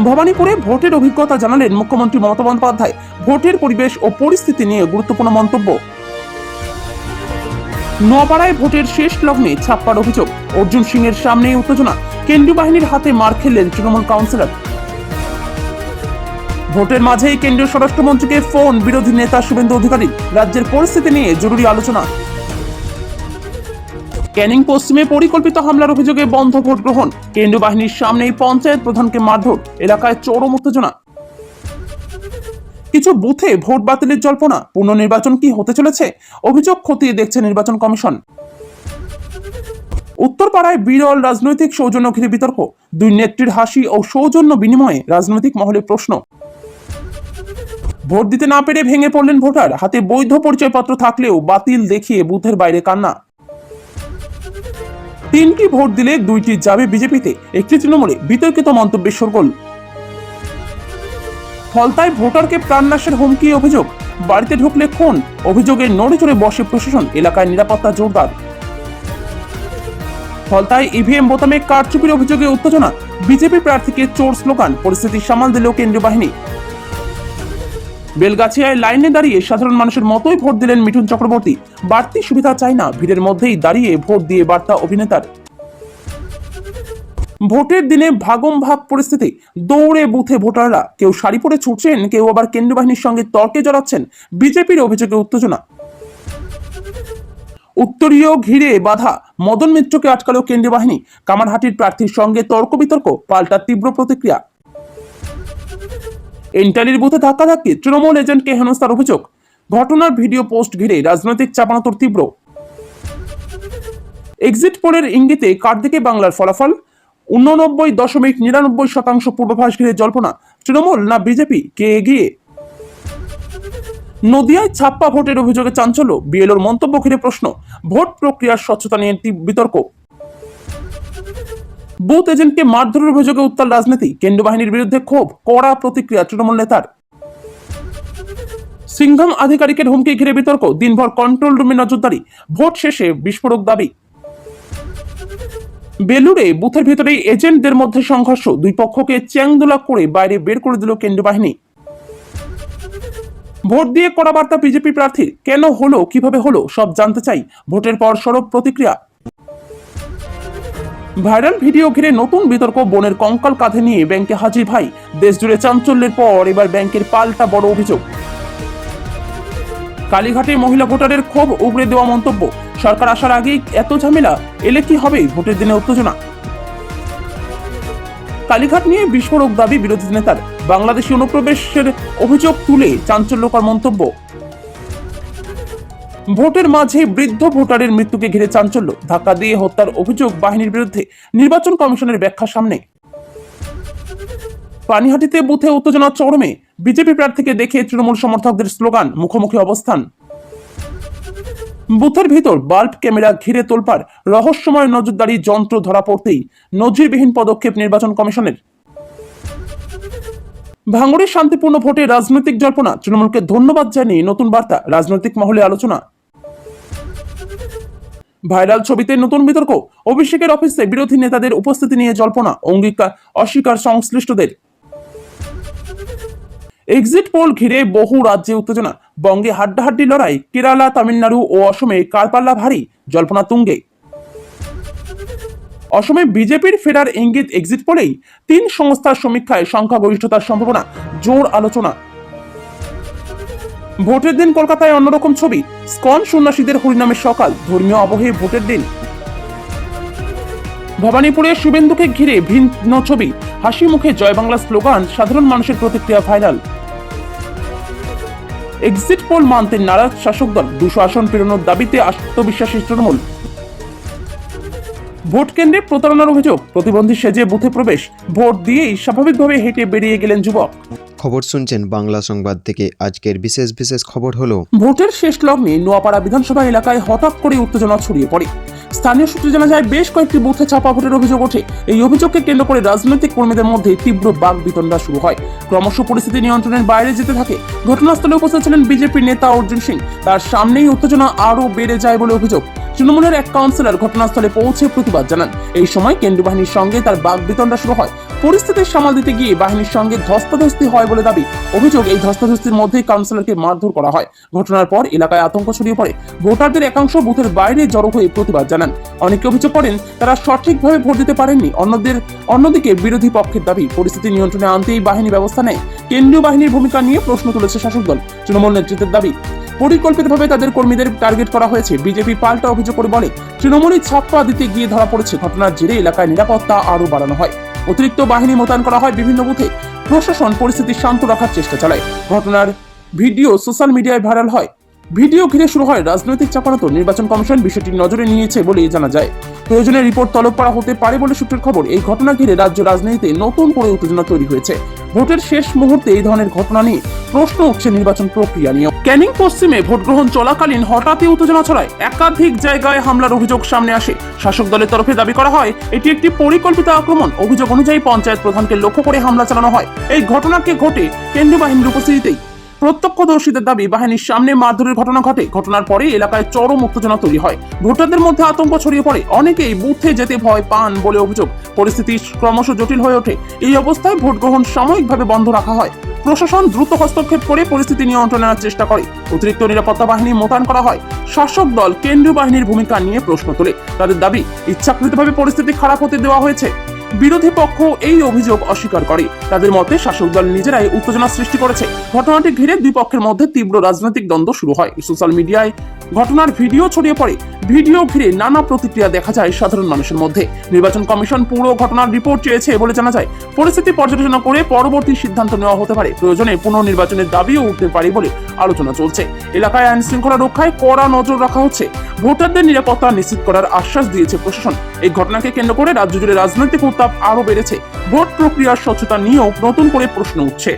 ভবানীপুরে ভোটের অভিজ্ঞতা জানালেন মুখ্যমন্ত্রী মমতা বন্দ্যোপাধ্যায়। ভোটের পরিবেশ ও পরিস্থিতি নিয়ে গুরুত্বপূর্ণ মন্তব্য। নোয়াপাড়ায় ভোটের শেষ লগ্নে ছাপ্পার অভিযোগ, অর্জুন সিং এর সামনে উত্তেজনা, কেন্দ্রীয় বাহিনীর হাতে মার খেলেন তৃণমূল কাউন্সিলর। ভোটের মাঝেই কেন্দ্রীয় স্বরাষ্ট্রমন্ত্রীকে ফোন বিরোধী নেতা শুভেন্দু অধিকারী, রাজ্যের পরিস্থিতি নিয়ে জরুরি আলোচনা। ক্যানিং পশ্চিমে পরিকল্পিত হামলার অভিযোগে বন্ধ ভোট গ্রহণ, কেন্দ্রীয় বাহিনীর সামনেই পঞ্চায়েত প্রধানকে মারধর, এলাকায় চরম উত্তেজনা। কিছু বুথে ভোট বাতিলের জল্পনা, পুনর্নির্বাচন কি হতে চলেছে, অভিযোগ খতিয়ে দেখছে নির্বাচন কমিশন। উত্তরপাড়ায় বিরল রাজনৈতিক সৌজন্য ঘিরে বিতর্ক, দুই নেত্রীর হাসি ও সৌজন্য বিনিময়ে রাজনৈতিক মহলে প্রশ্ন। ভোট দিতে না পেরে ভেঙে পড়লেন ভোটার, হাতে বৈধ পরিচয়পত্র থাকলেও বাতিল দেখিয়ে বুথের বাইরে কান্না। 3টি ভোট দিলে 2টি যাবে বিজেপিতে, একটি তৃণমূলে, বিতর্কিত মন্তব্যের শোরগোল। ফলতায় ভোটারকে প্রাণনাশের হুমকি অভিযোগ, বাড়িতে ঢুকলে খুন, অভিযোগের নড়ে চড়ে বসে প্রশাসন, এলাকায় নিরাপত্তা জোরদার। ফলতায় ইভিএম বোতামে কারচুপির অভিযোগে উত্তেজনা, বিজেপি প্রার্থীকে চোর স্লোগান, পরিস্থিতি সামাল দিল কেন্দ্রীয় বাহিনী। বেলগাছিয়ায় লাইনে দাঁড়িয়ে সাধারণ মানুষের মতোই ভোট দিলেন মিঠুন চক্রবর্তী, বাড়তি সুবিধা চাই না, ভিড়ের মধ্যেই দাঁড়িয়ে ভোট দিয়ে বার্তা অভিনেতার। ভোটের দিনে ভাগম ভাগ পরিস্থিতি, দৌড়ে বুথে ভোটাররা, কেউ শাড়ি পরে ছুটছেন, কেউ আবার কেন্দ্রীয় বাহিনীর সঙ্গে তর্কে জড়াচ্ছেন, বিজেপির অভিযোগে উত্তেজনা। উত্তরীয় ঘিরে বাধা, মদন মিত্রকে আটকালো কেন্দ্রীয় বাহিনী, কামারহাটির প্রার্থীর সঙ্গে তর্ক বিতর্ক, পাল্টা তীব্র প্রতিক্রিয়া। এন্টালির বুথে ধাক্কাধাক্কি, তৃণমূল এজেন্টকে হেনস্থার অভিযোগ, ঘটনার ভিডিও পোস্ট ঘিরে রাজনৈতিক চাপানোতর তীব্র। এক্সিট পোলের ইঙ্গিতে কার দিকে বাংলার ফলাফল, 89.99% পূর্বাভাস ঘিরে জল্পনা, তৃণমূল না বিজেপি, কে এগিয়ে। নদিয়ায় ছাপ্পা ভোটের অভিযোগে চাঞ্চল্য, বিএলওর মন্তব্য ঘিরে প্রশ্ন, ভোট প্রক্রিয়ার স্বচ্ছতা নিয়ে বিতর্ক। বুথ এজেন্টকে মারধরের অভিযোগে উত্তাল রাজনীতি, কেন্দ্রীয় বাহিনীর বিরুদ্ধে ক্ষোভ, কড়া প্রতিক্রিয়া তৃণমূল নেতার। সিংঘম আধিকারিকের হুমকি ঘিরে বিতর্ক, দিনভর কন্ট্রোল রুমে নজরদারি, ভোট শেষে বিস্ফোরক দাবি। বেলুড়ে বুথের ভিতরেই এজেন্টদের মধ্যে সংঘর্ষ, দুই পক্ষকে চ্যাংদোলা করে বাইরে বের করে দিল কেন্দ্রীয় বাহিনী। ভোট দিয়ে কড়া বার্তা বিজেপি প্রার্থীর, কেন হলো, কিভাবে হলো, সব জানতে চাই, ভোটের পর সরব প্রতিক্রিয়া। ভাইরাল ভিডিও ঘিরে নতুন বিতর্ক, বোনের কঙ্কাল কাঁধে নিয়ে ব্যাংকে হাজির ভাই, দেশ জুড়ে চাঞ্চল্যের পর এবার ব্যাংকের পাল্টা বড় অভিযোগ। কালীঘাটে মহিলা ভোটারের ক্ষোভ উগড়ে দেওয়া মন্তব্য, সরকার আসার আগেই এত ঝামেলা, এলে কি হবে, ভোটের দিনে উত্তেজনা। কালীঘাট নিয়ে বিস্ফোরক দাবি বিরোধী নেতার, বাংলাদেশি অনুপ্রবেশের অভিযোগ তুলে চাঞ্চল্যকর মন্তব্য। ভোটের মাঝে বৃদ্ধ ভোটারের মৃত্যুকে ঘিরে চাঞ্চল্য, ধাক্কা দিয়ে হত্যার অভিযোগ বাহিনীর বিরুদ্ধে, নির্বাচন কমিশনের ব্যাখ্যা সামনে। পানিহাটিতে বুথে উত্তেজনা চরমে, বিজেপি প্রার্থীকে দেখে তৃণমূল সমর্থকদের স্লোগান, মুখোমুখি অবস্থান। বুথের ভিতর বাল্ব ক্যামেরা ঘিরে তোলপাড়, রহস্যময় নজরদারি যন্ত্র ধরা পড়তেই নজিরবিহীন পদক্ষেপ নির্বাচন কমিশনের। ভাঙড়ের শান্তিপূর্ণ ভোটে রাজনৈতিক জল্পনা, তৃণমূলকে ধন্যবাদ জানিয়ে নতুন বার্তা, রাজনৈতিক মহলে আলোচনা। ভাইরাল ছবিতে নতুন বিতর্ক, অভিষেকের অফিসে বিরোধী নেতাদের উপস্থিতি নিয়ে জল্পনা, অঙ্গীকার অস্বীকার সংশ্লিষ্টদের। এক্সিট পোল ঘিরে বহু রাজ্যে উত্তেজনা, বঙ্গে হাড্ডাহাড্ডি লড়াই, কেরালা, তামিলনাড়ু ও অসমে কারপাল্লা ভারী, জল্পনা তুঙ্গে। অসমে বিজেপির ফেরার ইঙ্গিত এক্সিট পোলেই, 3 সংস্থার সমীক্ষায় সংখ্যাগরিষ্ঠতার সম্ভাবনা, জোর আলোচনা। ভোটের দিন কলকাতায় অন্যরকম ছবি, স্কন সন্ন্যাসীদের হরিনামের সকাল, ধর্মীয় আবহে ভোটের দিন। ভবানীপুরে শুভেন্দুকে ঘিরে ভিন্ন ছবি, হাসি মুখে জয় বাংলা স্লোগান, সাধারণ মানুষের প্রতিক্রিয়া ভাইরাল। এক্সিট পোল মানতে নারাজ শাসক দল, 200 আসন পেরোনোর দাবিতে আত্মবিশ্বাসী তৃণমূল। ভোট কেন্দ্রে প্রতারণার অভিযোগ, প্রতিবন্ধী সেজে বুথে প্রবেশ, ভোট দিয়েই স্বাভাবিকভাবে হেঁটে বেরিয়ে গেলেন যুবক। খবর শুনছেন বাংলা সংবাদ থেকে। আজকের বিশেষ খবর হলো, ভোটের শেষ লগ্নে নোয়াপাড়া বিধানসভা এলাকায় হঠাৎ করে উত্তেজনা ছড়িয়ে পড়ে। স্থানীয় সূত্রে জানা যায়, বেশ কয়েকটি বুথে ছাপা ভোটের অভিযোগ ওঠে। এই অভিযোগকে কেন্দ্র করে রাজনৈতিক কর্মীদের মধ্যে তীব্র বাকবিতণ্ডা শুরু হয়। ক্রমশ পরিস্থিতি নিয়ন্ত্রণের বাইরে যেতে থাকে। ঘটনাস্থলে উপস্থিত ছিলেন বিজেপির নেতা অর্জুন সিং, তার সামনেই উত্তেজনা আরও বেড়ে যায় বলে অভিযোগ। তৃণমূলের এক কাউন্সিলর ঘটনাস্থলে পৌঁছে প্রতিবাদ জানান। এই সময় কেন্দ্রীয় বাহিনীর সঙ্গে তার বাকবিতণ্ডা শুরু হয়। পরিস্থিতি সামাল দিতে গিয়ে বাহিনীর সঙ্গে ধস্তাধস্তি হয় বলে দাবি। অভিযোগ, এই ধস্তাধস্তির মধ্যেই কাউন্সিলরকে মারধর করা হয়। ঘটনার পর এলাকায় আতঙ্ক ছড়িয়ে পড়ে। ভোটারদের একাংশ বুথের বাইরে জড়ো হয়ে প্রতিবাদ জানান। অনেকে অভিযোগ করেন তারা সঠিকভাবে ভোট দিতে পারেননি। অন্যদিকে বিরোধী পক্ষের দাবি, পরিস্থিতি নিয়ন্ত্রণে আনতেই বাহিনী ব্যবস্থা নেয়। কেন্দ্রীয় বাহিনীর ভূমিকা নিয়ে প্রশ্ন তুলেছে শাসক দল। তৃণমূল নেতৃত্বের দাবি, পরিকল্পিতভাবে তাদের কর্মীদের টার্গেট করা হয়েছে। বিজেপি পাল্টা অভিযোগ করে বলে, তৃণমূলই ছাপ্পা দিতে গিয়ে ধরা পড়েছে। ঘটনার জেরে এলাকায় নিরাপত্তা আরও বাড়ানো হয়। অতিরিক্ত বাহিনী মোতায়েন করা হয় বিভিন্ন বুথে। প্রশাসন পরিস্থিতি শান্ত রাখার চেষ্টা চালায়। ঘটনার ভিডিও সোশ্যাল মিডিয়ায় ভাইরাল হয়। ভিডিও ঘিরে শুরু হয় রাজনৈতিক চাপানোতর। নির্বাচন কমিশন বিষয়টি নজরে নিয়েছে বলে জানা যায়। প্রয়োজনে রিপোর্ট তলব করা হতে পারে বলে সূত্রের খবর। এই ঘটনা ঘিরে রাজ্য রাজনীতিতে নতুন করে উত্তেজনা তৈরি হয়েছে। ভোটের শেষ মুহূর্তে এই ধরনের ঘটনা নিয়ে প্রশ্ন উঠছে নির্বাচন প্রক্রিয়া নিয়ে। ক্যানিং পশ্চিমে ভোট গ্রহণ চলাকালীন হঠাৎই উত্তেজনা ছড়ায়। একাধিক জায়গায় হামলার অভিযোগ সামনে আসে। শাসক দলের তরফে দাবি করা হয় এটি একটি পরিকল্পিত আক্রমণ। অভিযোগ অনুযায়ী পঞ্চায়েত প্রধানকে লক্ষ্য করে হামলা চালানো হয়। এই ঘটনাকে ঘটে কেন্দ্রীয় বাহিনীর উপস্থিতিতেই। প্রত্যক্ষদর্শীদের দাবি, বাহিনীর সামনে মারধরের ঘটনা ঘটে। ঘটনার পরে এলাকায় চরম উত্তেজনা তৈরি হয়। ভোটারদের মধ্যে আতঙ্ক ছড়িয়ে পড়ে। অনেকেই বুথে যেতে ভয় পান বলে অভিযোগ। পরিস্থিতি ক্রমশ জটিল হয়ে ওঠে। এই অবস্থায় ভোট গ্রহণ সাময়িকভাবে বন্ধ রাখা হয়। প্রশাসন দ্রুত হস্তক্ষেপ করে পরিস্থিতি নিয়ন্ত্রণে আনার চেষ্টা করে। অতিরিক্ত নিরাপত্তা বাহিনী মোতায়েন করা হয়। শাসক দল কেন্দ্রীয় বাহিনীর ভূমিকা নিয়ে প্রশ্ন তোলে। তাদের দাবি, ইচ্ছাকৃতভাবে পরিস্থিতি খারাপ হতে দেওয়া হয়েছে। বিরোধী পক্ষ এই অভিযোগ অস্বীকার করে। তাদের মতে শাসক দল নিজেরাই উত্তেজনা সৃষ্টি করেছে। ঘটনাটি ঘিরে দুই পক্ষের মধ্যে তীব্র রাজনৈতিক দ্বন্দ্ব শুরু হয়। সোশ্যাল মিডিয়ায় ঘটনার ভিডিও ছড়িয়ে পড়ে। ভিডিও ঘিরে নানা প্রতিক্রিয়া দেখা যায় সাধারণ মানুষের মধ্যে। নির্বাচন কমিশন পুরো ঘটনার রিপোর্ট চেয়েছে বলে জানা যায়। পরিস্থিতি পর্যালোচনা করে পরবর্তী সিদ্ধান্ত নেওয়া হতে পারে। প্রয়োজনে পুনর্নির্বাচনের দাবিও উঠতে পারে বলে আলোচনা চলছে। এলাকায় আইন শৃঙ্খলা রক্ষায় কড়া নজর রাখা হচ্ছে। ভোটারদের নিরাপত্তা নিশ্চিত করার আশ্বাস দিয়েছে প্রশাসন। এই ঘটনাকে কেন্দ্র করে রাজ্য জুড়ে রাজনৈতিক উত্তাপ আরও বেড়েছে। ভোট প্রক্রিয়ার স্বচ্ছতা নিয়েও নতুন করে প্রশ্ন উঠছে।